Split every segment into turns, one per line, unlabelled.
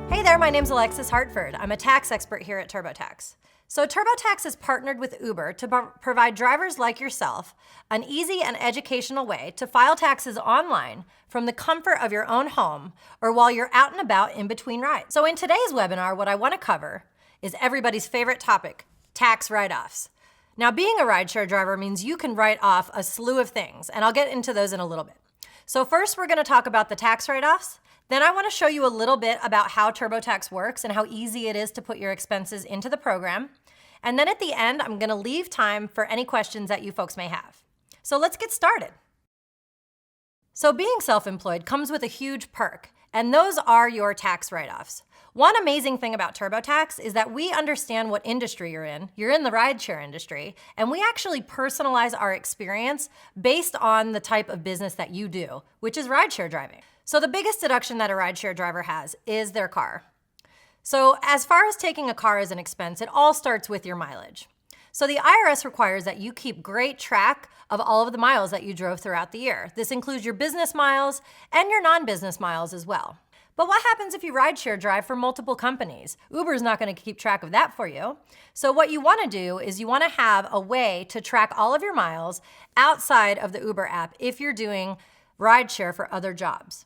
Hey there, my name's Alexis Hartford. I'm a tax expert here at TurboTax. So TurboTax has partnered with Uber to provide drivers like yourself an easy and educational way to file taxes online from the comfort of your own home or while you're out and about in between rides. So in today's webinar, what I want to cover is everybody's favorite topic, tax write-offs. Now, being a rideshare driver means you can write off a slew of things, and I'll get into those in a little bit. So first, we're going to talk about the tax write-offs. Then I want to show you a little bit about how TurboTax works and how easy it is to put your expenses into the program. And then at the end, I'm going to leave time for any questions that you folks may have. So let's get started. So being self-employed comes with a huge perk, and those are your tax write-offs. One amazing thing about TurboTax is that we understand what industry you're in. You're in the rideshare industry, and we actually personalize our experience based on the type of business that you do, which is rideshare driving. So the biggest deduction that a rideshare driver has is their car. So as far as taking a car as an expense, it all starts with your mileage. So the IRS requires that you keep great track of all of the miles that you drove throughout the year. This includes your business miles and your non-business miles as well. But what happens if you rideshare drive for multiple companies? Uber's not going to keep track of that for you. So what you want to do is you want to have a way to track all of your miles outside of the Uber app if you're doing rideshare for other jobs.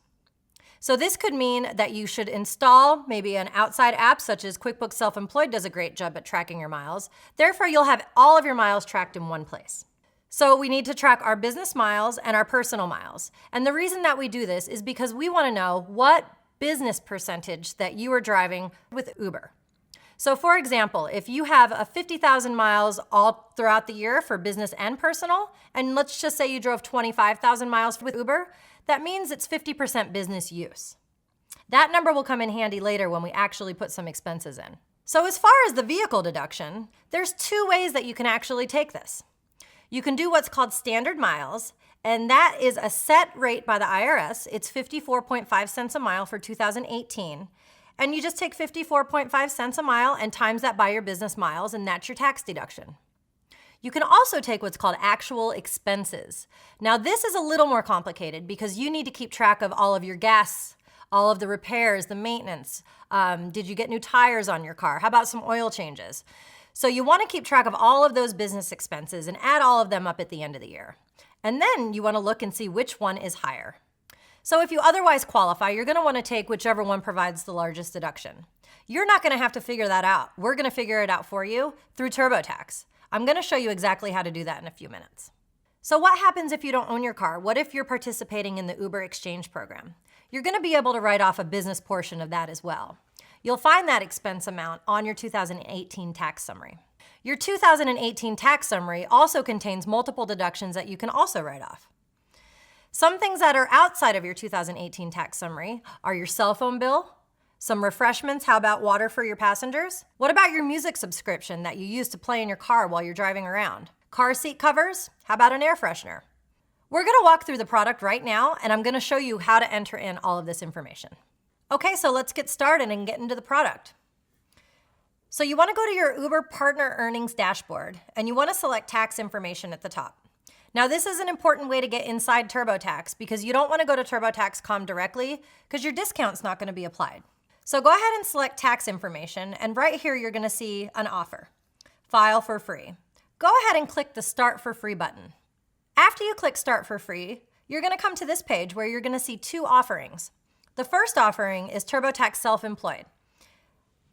So this could mean that you should install maybe an outside app such as QuickBooks Self-Employed does a great job at tracking your miles. Therefore, you'll have all of your miles tracked in one place. So we need to track our business miles and our personal miles. And the reason that we do this is because we want to know what business percentage that you are driving with Uber. So for example, if you have a 50,000 miles all throughout the year for business and personal, and let's just say you drove 25,000 miles with Uber, that means it's 50% business use. That number will come in handy later when we actually put some expenses in. So as far as the vehicle deduction, there's two ways that you can actually take this. You can do what's called standard miles, and that is a set rate by the IRS. It's 54.5 cents a mile for 2018. And you just take 54.5 cents a mile and times that by your business miles, and that's your tax deduction. You can also take what's called actual expenses. Now this is a little more complicated because you need to keep track of all of your gas, all of the repairs, the maintenance. Did you get new tires on your car? How about some oil changes? So you want to keep track of all of those business expenses and add all of them up at the end of the year. And then you want to look and see which one is higher. So if you otherwise qualify, you're going to want to take whichever one provides the largest deduction. You're not going to have to figure that out. We're going to figure it out for you through TurboTax. I'm going to show you exactly how to do that in a few minutes. So what happens if you don't own your car? What if you're participating in the Uber Exchange program? You're going to be able to write off a business portion of that as well. You'll find that expense amount on your 2018 tax summary. Your 2018 tax summary also contains multiple deductions that you can also write off. Some things that are outside of your 2018 tax summary are your cell phone bill, some refreshments. How about water for your passengers? What about your music subscription that you use to play in your car while you're driving around? Car seat covers? How about an air freshener? We're going to walk through the product right now, and I'm going to show you how to enter in all of this information. Okay, so let's get started and get into the product. So you want to go to your Uber Partner Earnings dashboard, and you want to select tax information at the top. Now this is an important way to get inside TurboTax because you don't want to go to TurboTax.com directly because your discount's not going to be applied. So go ahead and select tax information, and right here you're going to see an offer, file for free. Go ahead and click the Start for Free button. After you click Start for Free, you're going to come to this page where you're going to see two offerings. The first offering is TurboTax Self-Employed.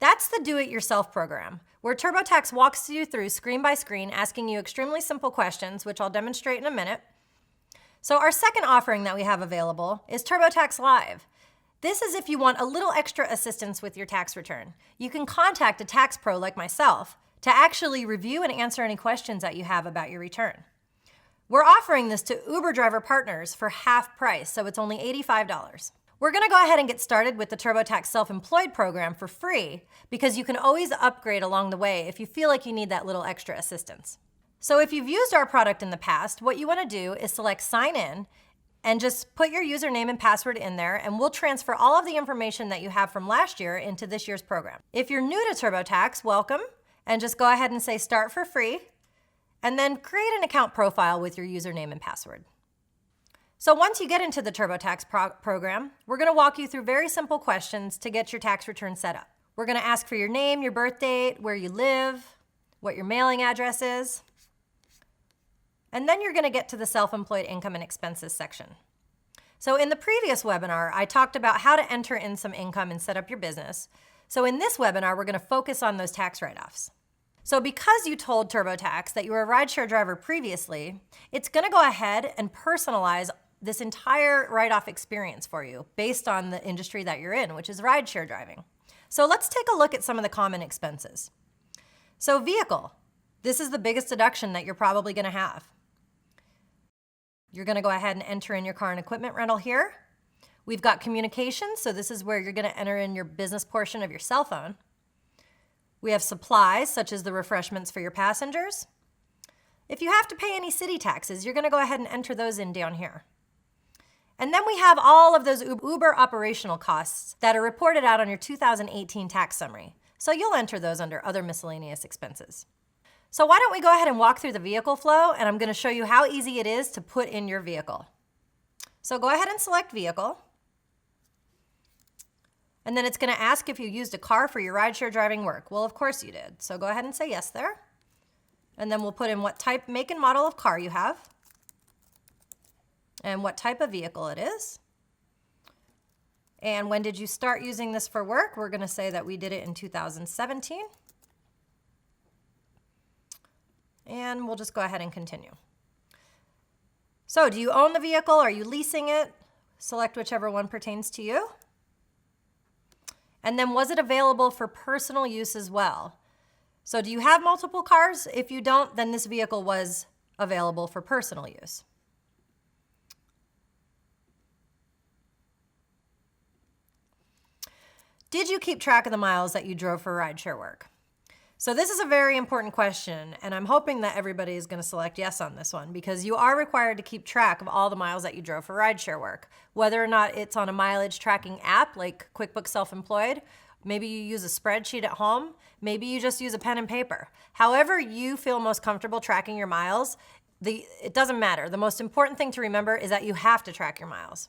That's the do-it-yourself program, where TurboTax walks you through screen by screen, asking you extremely simple questions, which I'll demonstrate in a minute. So our second offering that we have available is TurboTax Live. This is if you want a little extra assistance with your tax return. You can contact a tax pro like myself to actually review and answer any questions that you have about your return. We're offering this to Uber driver partners for half price, so it's only $85. We're going to go ahead and get started with the TurboTax Self-Employed program for free because you can always upgrade along the way if you feel like you need that little extra assistance. So if you've used our product in the past, what you want to do is select Sign In and just put your username and password in there, and we'll transfer all of the information that you have from last year into this year's program. If you're new to TurboTax, welcome, and just go ahead and say Start for Free, and then create an account profile with your username and password. So once you get into the TurboTax program, we're going to walk you through very simple questions to get your tax return set up. We're going to ask for your name, your birth date, where you live, what your mailing address is, and then you're going to get to the self-employed income and expenses section. So in the previous webinar, I talked about how to enter in some income and set up your business. So in this webinar, we're going to focus on those tax write-offs. So because you told TurboTax that you were a rideshare driver previously, it's going to go ahead and personalize this entire write-off experience for you based on the industry that you're in, which is rideshare driving. So let's take a look at some of the common expenses. So vehicle, this is the biggest deduction that you're probably going to have. You're going to go ahead and enter in your car and equipment rental here. We've got communications, so this is where you're going to enter in your business portion of your cell phone. We have supplies, such as the refreshments for your passengers. If you have to pay any city taxes, you're going to go ahead and enter those in down here. And then we have all of those Uber operational costs that are reported out on your 2018 tax summary. So you'll enter those under other miscellaneous expenses. So why don't we go ahead and walk through the vehicle flow, and I'm going to show you how easy it is to put in your vehicle. So go ahead and select vehicle. And then it's going to ask if you used a car for your rideshare driving work. Well, of course you did. So go ahead and say yes there. And then we'll put in what type, make, and model of car you have, and what type of vehicle it is. And when did you start using this for work? We're going to say that we did it in 2017. And we'll just go ahead and continue. So do you own the vehicle? Are you leasing it? Select whichever one pertains to you. And then was it available for personal use as well? So do you have multiple cars? If you don't, then this vehicle was available for personal use. Did you keep track of the miles that you drove for rideshare work? So this is a very important question, and I'm hoping that everybody is going to select yes on this one, because you are required to keep track of all the miles that you drove for rideshare work, whether or not it's on a mileage tracking app like QuickBooks Self-Employed. Maybe you use a spreadsheet at home. Maybe you just use a pen and paper. However you feel most comfortable tracking your miles, it doesn't matter. The most important thing to remember is that you have to track your miles.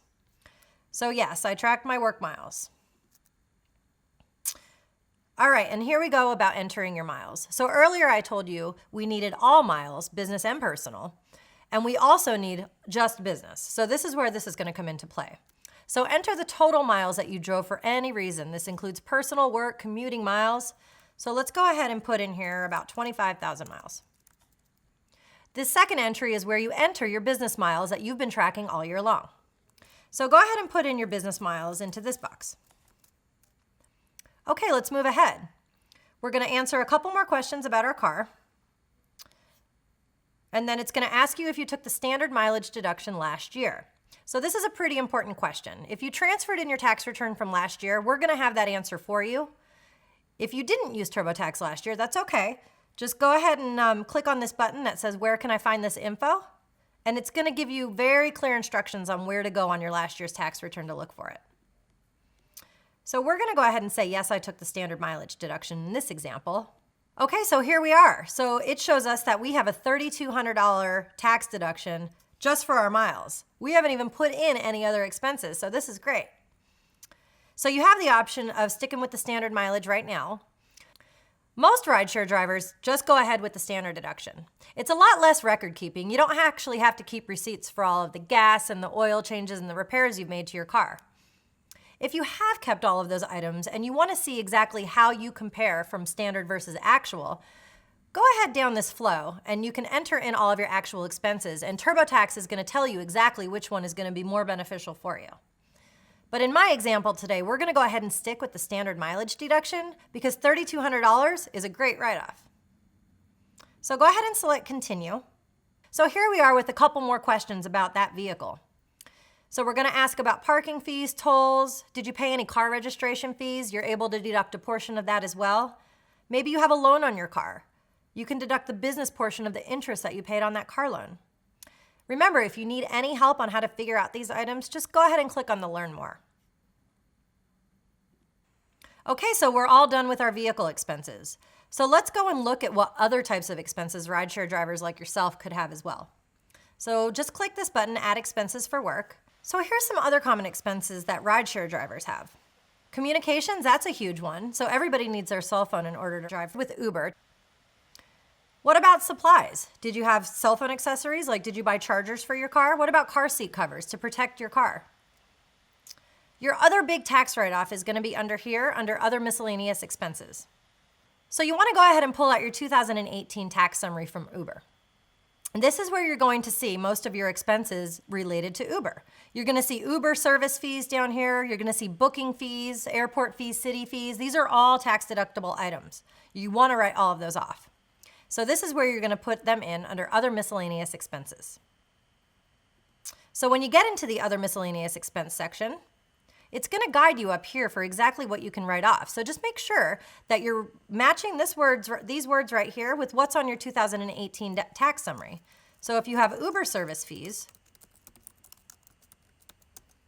So yes, I tracked my work miles. All right, and here we go about entering your miles. So earlier I told you we needed all miles, business and personal, and we also need just business. So this is where this is going to come into play. So enter the total miles that you drove for any reason. This includes personal, work, commuting miles. So let's go ahead and put in here about 25,000 miles. This second entry is where you enter your business miles that you've been tracking all year long. So go ahead and put in your business miles into this box. Okay, let's move ahead. We're going to answer a couple more questions about our car. And then it's going to ask you if you took the standard mileage deduction last year. So this is a pretty important question. If you transferred in your tax return from last year, we're going to have that answer for you. If you didn't use TurboTax last year, that's okay. Just go ahead and click on this button that says, "Where can I find this info?" And it's going to give you very clear instructions on where to go on your last year's tax return to look for it. So we're going to go ahead and say, yes, I took the standard mileage deduction in this example. Okay, so here we are. So it shows us that we have a $3,200 tax deduction just for our miles. We haven't even put in any other expenses, so this is great. So you have the option of sticking with the standard mileage right now. Most rideshare drivers just go ahead with the standard deduction. It's a lot less record keeping. You don't actually have to keep receipts for all of the gas and the oil changes and the repairs you've made to your car. If you have kept all of those items and you want to see exactly how you compare from standard versus actual, go ahead down this flow and you can enter in all of your actual expenses, and TurboTax is going to tell you exactly which one is going to be more beneficial for you. But in my example today, we're going to go ahead and stick with the standard mileage deduction because $3,200 is a great write-off. So go ahead and select continue. So here we are with a couple more questions about that vehicle. So we're going to ask about parking fees, tolls. Did you pay any car registration fees? You're able to deduct a portion of that as well. Maybe you have a loan on your car. You can deduct the business portion of the interest that you paid on that car loan. Remember, if you need any help on how to figure out these items, just go ahead and click on the Learn More. Okay, so we're all done with our vehicle expenses. So let's go and look at what other types of expenses rideshare drivers like yourself could have as well. So just click this button, Add Expenses for Work. So here's some other common expenses that rideshare drivers have. Communications, that's a huge one. So everybody needs their cell phone in order to drive with Uber. What about supplies? Did you have cell phone accessories? Like, did you buy chargers for your car? What about car seat covers to protect your car? Your other big tax write-off is going to be under here, under other miscellaneous expenses. So you want to go ahead and pull out your 2018 tax summary from Uber. And this is where you're going to see most of your expenses related to Uber. You're going to see Uber service fees down here. You're going to see booking fees, airport fees, city fees. These are all tax deductible items. You want to write all of those off. So this is where you're going to put them in under other miscellaneous expenses. So when you get into the other miscellaneous expense section, it's going to guide you up here for exactly what you can write off. So just make sure that you're matching these words right here with what's on your 2018 tax summary. So if you have Uber service fees,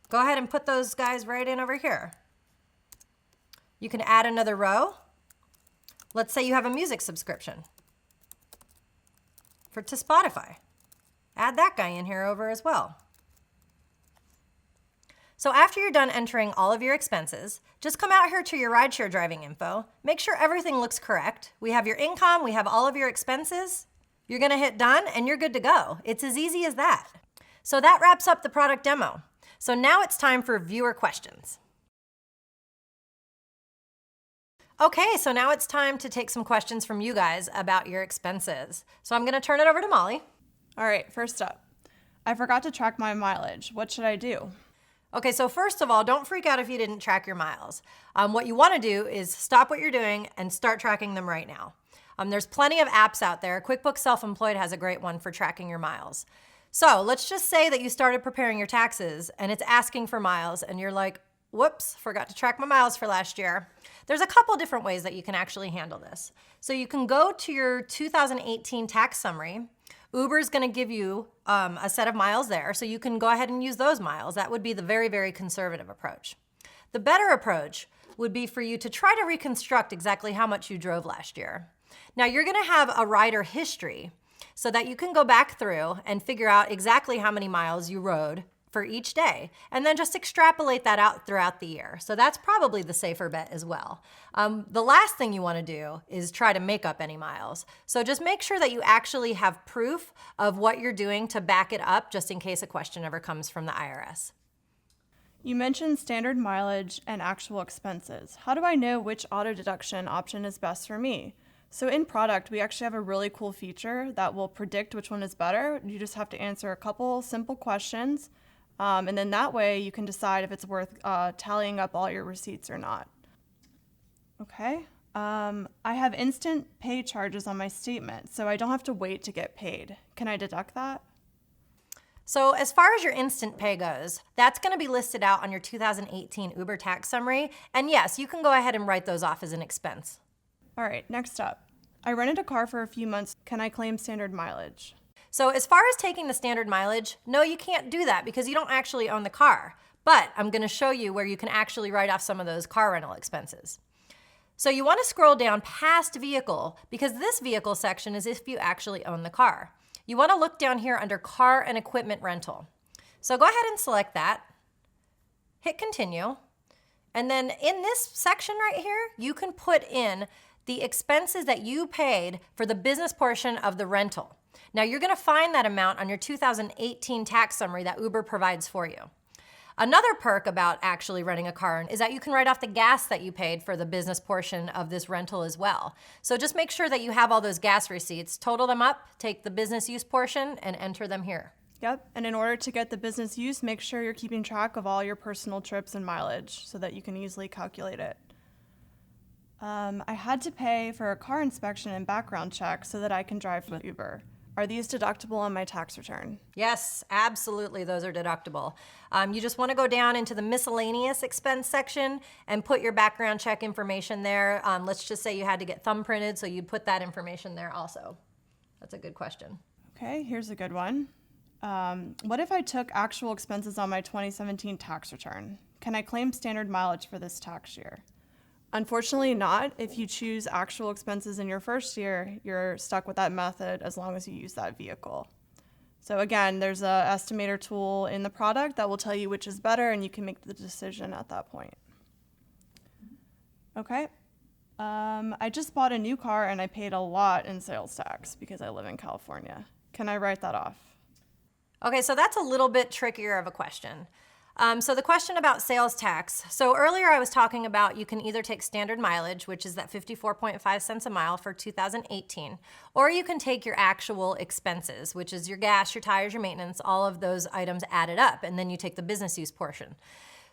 go ahead and put those guys right in over here. You can add another row. Let's say you have a music subscription to Spotify. Add that guy in here over as well. So after you're done entering all of your expenses, just come out here to your rideshare driving info. Make sure everything looks correct. We have your income, we have all of your expenses. You're gonna hit done and you're good to go. It's as easy as that. So that wraps up the product demo. So now it's time for viewer questions. Okay, so now it's time to take some questions from you guys about your expenses. So I'm gonna turn it over to Molly.
All right, first up, I forgot to track my mileage. What should I do?
Okay, so first of all, don't freak out if you didn't track your miles. What you wanna do is stop what you're doing and start tracking them right now. There's plenty of apps out there. QuickBooks Self-Employed has a great one for tracking your miles. So let's just say that you started preparing your taxes and it's asking for miles and you're like, whoops, forgot to track my miles for last year. There's a couple different ways that you can actually handle this. So you can go to your 2018 tax summary. Uber's gonna give you a set of miles there, so you can go ahead and use those miles. That would be the very, very conservative approach. The better approach would be for you to try to reconstruct exactly how much you drove last year. Now you're gonna have a rider history so that you can go back through and figure out exactly how many miles you rode for each day, and then just extrapolate that out throughout the year. So that's probably the safer bet as well. The last thing you wanna do is try to make up any miles. So just make sure that you actually have proof of what you're doing to back it up, just in case a question ever comes from the IRS.
You mentioned standard mileage and actual expenses. How do I know which auto deduction option is best for me? So in product, we actually have a really cool feature that will predict which one is better. You just have to answer a couple simple questions, and then that way you can decide if it's worth tallying up all your receipts or not. Okay. I have instant pay charges on my statement, so I don't have to wait to get paid. Can I deduct that?
So as far as your instant pay goes, that's gonna be listed out on your 2018 Uber tax summary. And yes, you can go ahead and write those off as an expense.
All right, next up. I rented a car for a few months. Can I claim standard mileage?
So as far as taking the standard mileage, no, you can't do that because you don't actually own the car. But I'm gonna show you where you can actually write off some of those car rental expenses. So you wanna scroll down past vehicle because this vehicle section is if you actually own the car. You wanna look down here under car and equipment rental. So go ahead and select that, hit continue, and then in this section right here, you can put in the expenses that you paid for the business portion of the rental. Now you're gonna find that amount on your 2018 tax summary that Uber provides for you. Another perk about actually renting a car is that you can write off the gas that you paid for the business portion of this rental as well. So just make sure that you have all those gas receipts, total them up, take the business use portion, and enter them here.
Yep, and in order to get the business use, make sure you're keeping track of all your personal trips and mileage so that you can easily calculate it. I had to pay for a car inspection and background check so that I can drive with Uber. Are these deductible on my tax return?
Yes, absolutely, those are deductible. You just wanna go down into the miscellaneous expense section and put your background check information there. Let's just say you had to get thumbprinted, so you'd put that information there also. That's a good question.
Okay, here's a good one. What if I took actual expenses on my 2017 tax return? Can I claim standard mileage for this tax year? Unfortunately not. If you choose actual expenses in your first year, you're stuck with that method as long as you use that vehicle. So again, there's a estimator tool in the product that will tell you which is better, and you can make the decision at that point. Okay. I just bought a new car and I paid a lot in sales tax because I live in California. Can I write that off?
Okay, so that's a little bit trickier of a question. So the question about sales tax. So earlier I was talking about you can either take standard mileage, which is that 54.5 cents a mile for 2018, or you can take your actual expenses, which is your gas, your tires, your maintenance, all of those items added up, and then you take the business use portion.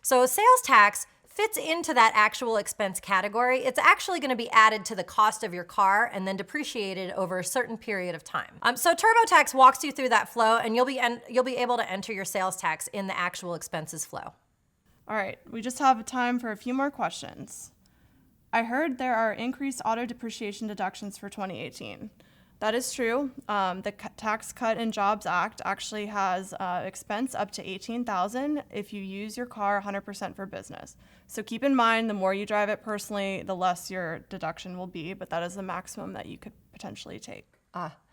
So sales tax fits into that actual expense category. It's actually going to be added to the cost of your car and then depreciated over a certain period of time. So TurboTax walks you through that flow, and you'll be able to enter your sales tax in the actual expenses flow.
All right, we just have time for a few more questions. I heard there are increased auto depreciation deductions for 2018. That is true. The Tax Cut and Jobs Act actually has expense up to $18,000 if you use your car 100% for business. So keep in mind, the more you drive it personally, the less your deduction will be, but that is the maximum that you could potentially take.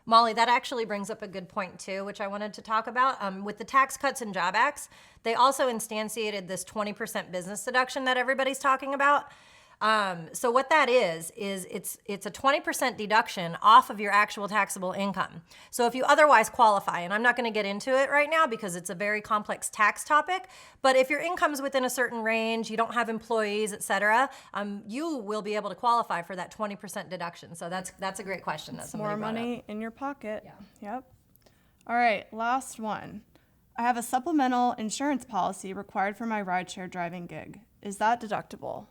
Molly, that actually brings up a good point too, which I wanted to talk about. With the Tax Cuts and Job Acts, they also instantiated this 20% business deduction that everybody's talking about. So what that is it's a 20% deduction off of your actual taxable income. So if you otherwise qualify, and I'm not going to get into it right now because it's a very complex tax topic, but if your income's within a certain range, you don't have employees, etc., you will be able to qualify for that 20% deduction. So that's a great question. That's
more money in your pocket.
Yeah.
Yep. All right, last one. I have a supplemental insurance policy required for my rideshare driving gig. Is that deductible?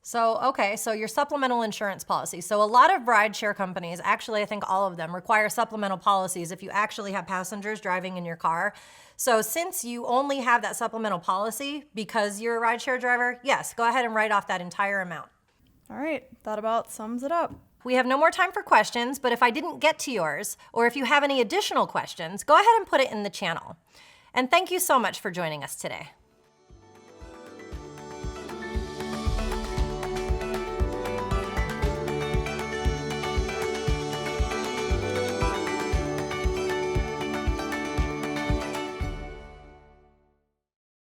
So your supplemental insurance policy. So a lot of rideshare companies, actually I think all of them, require supplemental policies if you actually have passengers driving in your car. So since you only have that supplemental policy because you're a rideshare driver, yes, go ahead and write off that entire amount.
All right, that about sums it up.
We have no more time for questions, but if I didn't get to yours, or if you have any additional questions, go ahead and put it in the channel. And thank you so much for joining us today.